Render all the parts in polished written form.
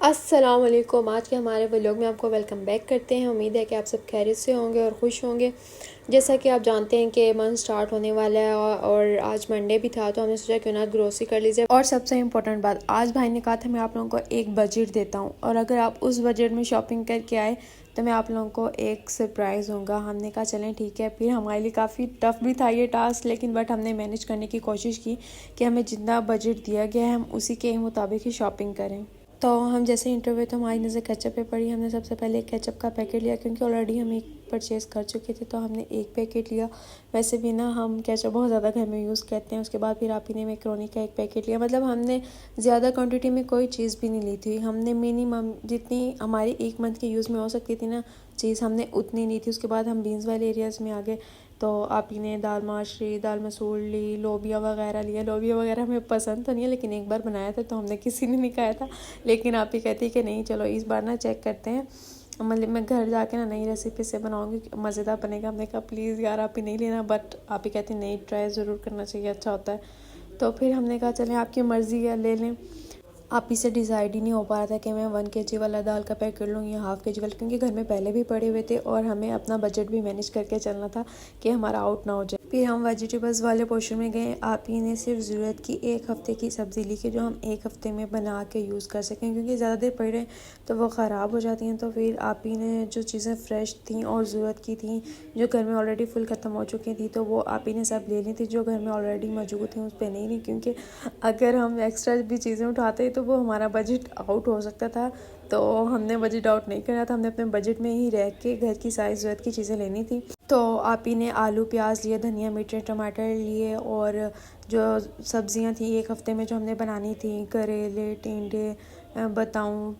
अस्सलाम वालेकुम। आज के हमारे व्लॉग में आपको वेलकम बैक करते हैं। उम्मीद है कि आप सब खैरियत से होंगे और खुश होंगे। जैसा कि आप जानते हैं कि मंथ स्टार्ट होने वाला है और आज मंडे भी था, तो हमने सोचा क्यों ना ग्रोसरी कर लीजिए। और सबसे इम्पोर्टेंट बात, आज भाई ने कहा था मैं आप लोगों को एक बजट देता हूँ और अगर आप उस बजट में शॉपिंग करके आए तो मैं आप लोगों को एक सरप्राइज़ दूंगा। हमने कहा चलें ठीक है। फिर हमारे लिए काफ़ी टफ भी था ये टास्क, लेकिन बट हमने मैनेज करने की कोशिश की कि हमें जितना बजट दिया गया है हम उसी के मुताबिक ही शॉपिंग करें। तो हम जैसे इंटरव्यू तो हमारी नज़र केचप पे पड़ी। हमने सबसे पहले एक केचप का पैकेट लिया क्योंकि ऑलरेडी हम एक परचेज़ कर चुके थे, तो हमने एक पैकेट लिया। वैसे भी ना हम केचप बहुत ज़्यादा घर में यूज़ करते हैं। उसके बाद फिर आप ही ने मैक्रोनी का एक पैकेट लिया। मतलब हमने ज़्यादा क्वांटिटी में कोई चीज़ भी नहीं ली थी। हमने मिनिमम जितनी हमारी एक मंथ के यूज़ में हो सकती थी ना चीज़, हमने उतनी ली थी। उसके बाद हम बीन्स वाले एरियाज़ में आ गए, तो आप ही ने दाल माशरी, दाल मसूर ली, लोबिया वगैरह लिया। लोबिया वगैरह हमें पसंद तो नहीं है, लेकिन एक बार बनाया था तो हमने किसी ने नहीं खाया था, लेकिन आप ही कहती कि नहीं चलो इस बार ना चेक करते हैं, मतलब मैं घर जाके ना नई रेसिपी से बनाऊंगी, मज़ेदार बनेगा। हमने कहा प्लीज़ यार आप ही नहीं लेना, बट आप ही कहती नहीं ट्राई ज़रूर करना चाहिए, अच्छा होता है। तो फिर हमने कहा चलें आपकी मर्ज़ी है ले लें। आप ही से डिसाइड ही नहीं हो पा रहा था कि मैं 1 kg वाला दाल का पैकेट लूँ या हाफ़ kg वाला, क्योंकि घर में पहले भी पड़े हुए थे और हमें अपना बजट भी मैनेज करके चलना था कि हमारा आउट ना हो जाए। फिर हम वेजिटेबल्स वाले पोर्शन में गए। आप ही ने सिर्फ ज़रूरत की एक हफ़्ते की सब्ज़ी ली कि जो हम एक हफ़्ते में बना के यूज़ कर सकें, क्योंकि ज़्यादा देर पड़े तो वो ख़राब हो जाती हैं। तो फिर आप ही ने जो चीज़ें फ़्रेश थी और ज़रूरत की थी, जो घर में ऑलरेडी फुल ख़त्म हो चुकी थी, तो वो आप ही ने सब ले ली थी। जो घर में ऑलरेडी मौजूद थी उस पर नहीं ली, क्योंकि अगर हम एक्स्ट्रा भी चीज़ें उठाते तो वो हमारा बजट आउट हो सकता था। तो हमने बजट आउट नहीं करना था, हमने अपने बजट में ही रह के घर की सारी ज़रूरत की चीज़ें लेनी थी। तो आप ही ने आलू प्याज लिए, धनिया मिर्च टमाटर लिए, और जो सब्ज़ियां थी एक हफ़्ते में जो हमने बनानी थी, करेले, टिंडे, बताऊं,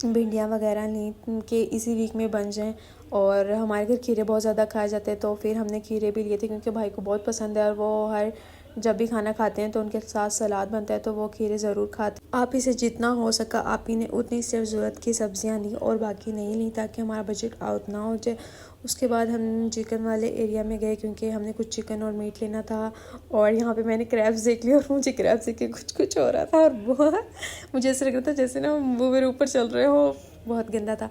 भिंडियाँ वगैरह ली कि इसी वीक में बन जाएं। और हमारे घर खीरे बहुत ज़्यादा खाए जाते हैं, तो फिर हमने खीरे भी लिए थे क्योंकि भाई को बहुत पसंद है और वो हर जब भी खाना खाते हैं तो उनके साथ सलाद बनता है, तो वो खीरे ज़रूर खाते हैं। आप इसे जितना हो सका आप ही ने उतनी सिर्फ ज़रूरत की सब्जियां ली और बाकी नहीं ली, ताकि हमारा बजट आउट ना हो जाए। उसके बाद हम चिकन वाले एरिया में गए क्योंकि हमने कुछ चिकन और मीट लेना था। और यहाँ पे मैंने क्रैब्स देख लिया और मुझे क्रैब्स देख के कुछ कुछ हो रहा था और बहुत मुझे ऐसा लग रहा था जैसे ना वो मेरे ऊपर चल रहे हो, बहुत गंदा था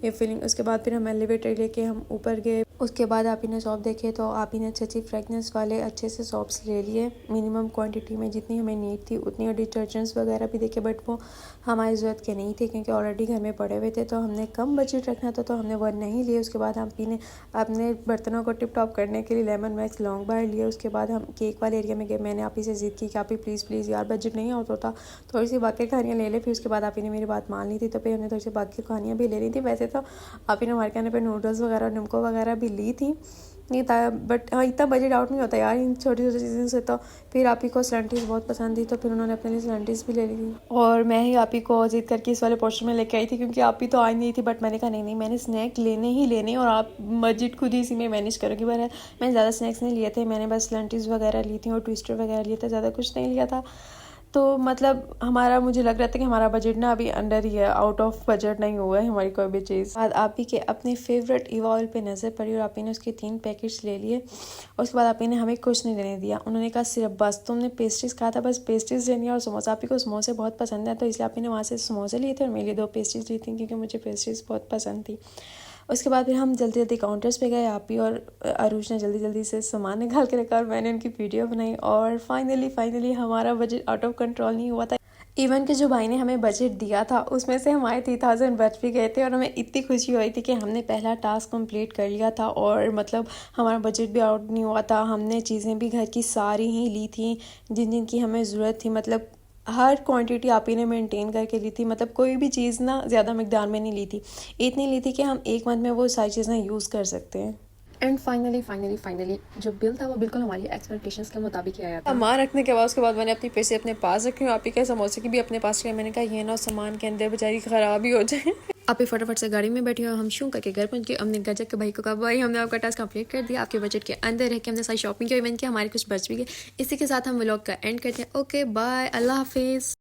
ये फीलिंग। उसके बाद फिर हम एलिवेटर लेके हम ऊपर गए। उसके बाद आप ही ने सॉप देखे, तो आप ही ने अच्छी अच्छी फ्रेगनेंस वाले अच्छे से सॉप्स ले लिए मिनिमम क्वांटिटी में, जितनी हमें नीड थी उतनी। और डिटर्जेंट्स वगैरह भी देखे, बट वो हमारी ज़रूरत के नहीं थे क्योंकि ऑलरेडी घर में पड़े हुए थे, तो हमने कम बजट रखना था तो हमने वो नहीं लिए। उसके बाद हम ही ने अपने बर्तनों को टिप टॉप करने के लिए लेमन मैक्स लॉन्ग बार लिए। उसके बाद हम केक वाले एरिया में गए। मैंने आप ही से ज़िद की कि आप ही प्लीज़ प्लीज़ यार बजट नहीं होता था, थोड़ी सी बाकी कहानियाँ ले ले। फिर उसके बाद आप ही ने मेरी बात मान ली थी, तो फिर हमने थोड़ी सी बाकी कहानियाँ भी ले ली थी। वैसे तो आप ही ने हमारे कहने पर नूडल्स वगैरह निमको वगैरह भी ली थी, नहीं था, बट हाँ इतना बजट आउट नहीं होता यार इन छोटी छोटी चीज़ों से। तो फिर आप ही को स्लंटीज बहुत पसंद थी, तो फिर उन्होंने अपने लिए स्लंटीज भी ले ली थी। और मैं ही आप ही को जिद करके इस वाले पोर्शन में लेके आई थी क्योंकि आप ही तो आई नहीं थी, बट मैंने कहा नहीं नहीं मैंने स्नैक लेने ही लेने और आप बजट खुद ही इसी में मैनेज करोगी। पर मैंने ज़्यादा स्नैक्स नहीं लिए थे, मैंने बस स्लंटीज वगैरह ली थी और ट्विस्टर वगैरह लिए थे, ज़्यादा कुछ नहीं लिया था। तो मतलब हमारा मुझे लग रहा था कि हमारा बजट ना अभी अंडर ही है, आउट ऑफ बजट नहीं हुआ है हमारी कोई भी चीज़। बाद आप ही के अपने फेवरेट ईवा ऑयल पे नज़र पड़ी और आप ही ने उसके 3 पैकेट्स ले लिए। उसके बाद आप ही ने हमें कुछ नहीं लेने दिया। उन्होंने कहा सिर्फ बस तुमने पेस्ट्रीज कहा था, बस पेस्ट्रीज लेनी है और समोसा। आप ही को समोसे बहुत पसंद है, तो इसलिए आप ही ने वहाँ से समोसे लिए थे और मेरे लिए 2 पेस्ट्रीज ली थी क्योंकि मुझे पेस्ट्रीज बहुत पसंद थी। उसके बाद फिर हम जल्दी जल्दी काउंटर्स पे गए। आप ही और अरूज ने जल्दी जल्दी से सामान निकाल के रखा और मैंने उनकी वीडियो बनाई। और फाइनली हमारा बजट आउट ऑफ कंट्रोल नहीं हुआ था। इवन कि जो भाई ने हमें बजट दिया था उसमें से हमारे 3000 बच भी गए थे और हमें इतनी खुशी हुई थी कि हमने पहला टास्क कंप्लीट कर लिया था और मतलब हमारा बजट भी आउट नहीं हुआ था। हमने चीज़ें भी घर की सारी ही ली थी जिन जिन की हमें ज़रूरत थी, मतलब हर क्वांटिटी आप ही ने मेंटेन करके ली थी। मतलब कोई भी चीज़ ना ज़्यादा मिकदार में नहीं ली थी, इतनी ली थी कि हम एक मंथ में वो सारी चीज़ें यूज़ कर सकते हैं। एंड फाइनली जो बिल था वो बिल्कुल हमारी एक्सपेक्टेशंस के मुताबिक ही आया था। सामान रखने के बाद उसके बाद मैंने अपनी पैसे अपने पास रखे और आप ही के समोसे की भी अपने पास रखे। मैंने कहा ये ना सामान के अंदर बेचारी ख़राब ही हो जाए। आप ही फटाफट से गाड़ी में बैठी और हम शू करके घर पहुंच गए। हमने गजब के भाई को कहा भाई हमने आपका टास्क कंप्लीट कर दिया, आपके बजट के अंदर है कि हमने सारी शॉपिंग की, इवन कि हमारे कुछ बच भी गए। इसी के साथ हम व्लॉग का एंड करते हैं। ओके बाय, अल्लाह हाफिज़।